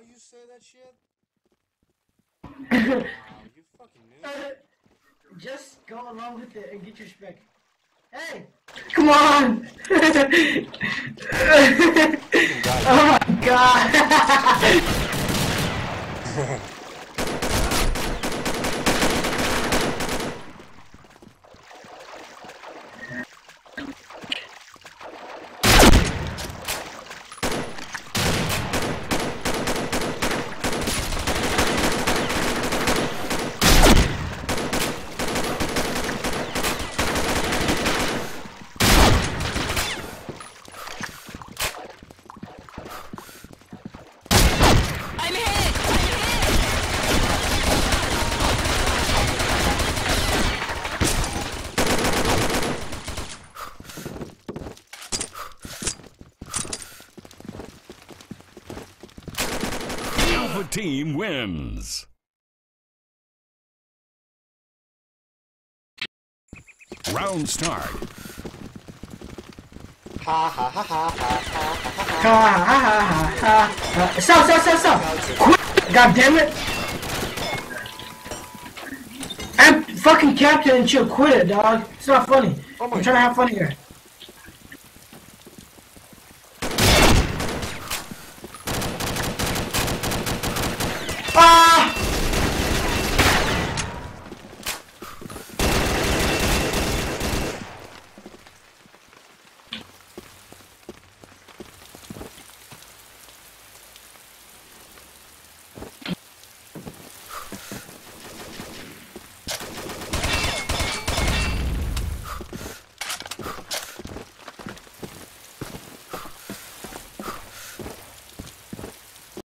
you say that shit? Wow, you fucking noob. Just go along with it and get your spec. Hey! Come on! Oh my god! Alpha team wins. Round start. Ha ha ha ha ha ha ha. Stop! Quit! God damn it! I'm fucking captain and chill. Quit it, dog. It's not funny. I'm trying to have fun here.